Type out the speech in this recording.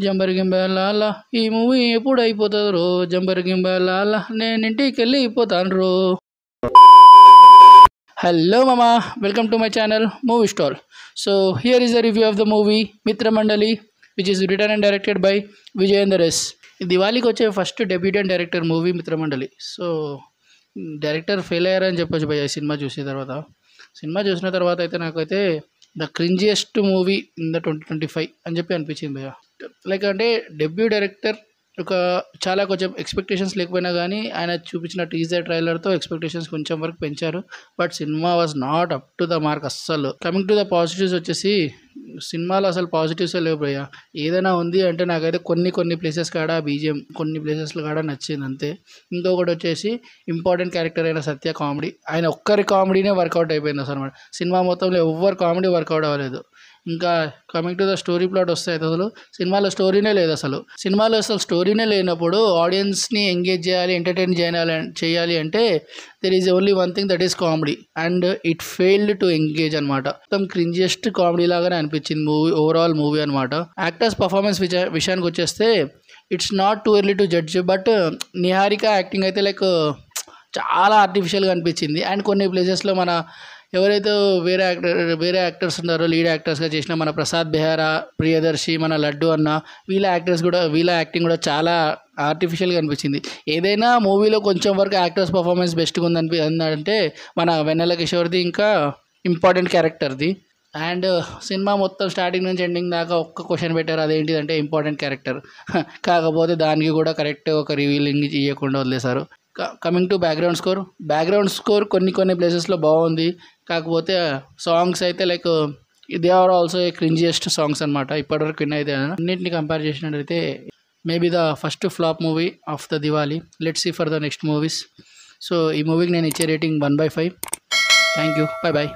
జంబరగింబలాల ఈ మూవీ ఎప్పుడు అయిపోతుంది రో, జంబరగింబలాల నేను ఇంటికి వెళ్ళి అయిపోతాను రో. Hello mama, welcome to my channel Movie Stall. So here is a review of the movie Mitra Mandali, which is written and directed by Vijayendra S. దివాళీకి వచ్చే first debutante director movie Mitramandali. So director fail అయ్యారని చెప్పొచ్చు భయ్య cinema చూసిన తర్వాత అయితే నాకైతే the cringiest movie in the 2025 అని చెప్పి అనిపించింది భయ్య. లైక్ అంటే డెబ్యూ డైరెక్టర్ ఒక చాలా కొంచెం ఎక్స్పెక్టేషన్స్ లేకపోయినా కానీ ఆయన చూపించిన టీజర్ ట్రైలర్తో ఎక్స్పెక్టేషన్స్ కొంచెం వరకు పెంచారు. But cinema was not up to the mark అస్సలు. కమింగ్ టు ద పాజిటివ్స్ వచ్చేసి సినిమాలో అసలు పాజిటివ్సే లేవు భయ్య. ఏదైనా ఉంది అంటే నాకైతే కొన్ని ప్లేసెస్ కాడ బీజిఎం కొన్ని ప్లేసెస్లో కాడ నచ్చింది అంతే. ఇంకొకటి వచ్చేసి ఇంపార్టెంట్ క్యారెక్టర్ అయిన సత్య కామెడీ, ఆయన ఒక్కరి కామెడీనే వర్కౌట్ అయిపోయింది అసలు అనమాట. సినిమా మొత్తంలో ఎవ్వరు కామెడీ వర్కౌట్ అవ్వలేదు. ఇంకా coming to the story plot వస్తే అసలు సినిమాలో స్టోరీనే లేదు. సినిమాలో అసలు స్టోరీనే లేనప్పుడు ఆడియన్స్ని ఎంగేజ్ చేయాలి, ఎంటర్టైన్ చేయాలి అంటే there is only one thing, that is comedy, and it failed to engage అనమాట. మొత్తం క్రింజియస్ట్ కామెడీ లాగానే అనిపించింది ఓవరాల్ మూవీ అనమాట. యాక్టర్స్ పర్ఫార్మెన్స్ విషయానికి వచ్చేస్తే it's not too early to judge, but Niharika acting అయితే లైక్ చాలా ఆర్టిఫిషియల్గా అనిపించింది. అండ్ కొన్ని ప్లేసెస్లో మన ఎవరైతే వేరే యాక్టర్స్ ఉన్నారో లీడ్ యాక్టర్స్గా చేసిన మన ప్రసాద్ బెహరా, ప్రియదర్శి, మన లడ్డు అన్న వీళ్ళ యాక్టింగ్ కూడా చాలా ఆర్టిఫిషియల్గా అనిపించింది. ఏదైనా మూవీలో కొంచెం వరకు యాక్టర్స్ పర్ఫార్మెన్స్ బెస్ట్గా ఉందంటే మన వెన్నెల కిషోర్ది, ఇంకా ఇంపార్టెంట్ క్యారెక్టర్ది. అండ్ సినిమా మొత్తం స్టార్టింగ్ నుంచి ఎండింగ్ దాకా ఒక్క క్వశ్చన్ పెట్టారు, అదేంటిదంటే ఇంపార్టెంట్ క్యారెక్టర్. కాకపోతే దానికి కూడా కరెక్ట్ ఒక రివీలింగ్ ఇవ్వకుండా వదిలేశారు. కమింగ్ టు బ్యాక్గ్రౌండ్ స్కోర్ కొన్ని ప్లేసెస్లో బాగుంది. కాకపోతే సాంగ్స్ అయితే like they are also a cringiest songs అనమాట. ఇప్పటివరకు విన్ అయితే అన్నింటిని కంపేర్ చేసినట్టయితే maybe the first flop movie of the Diwali. Let's see for the next movies. So ఈ మూవీకి నేను ఇచ్చే రేటింగ్ 1/5. Thank you, by.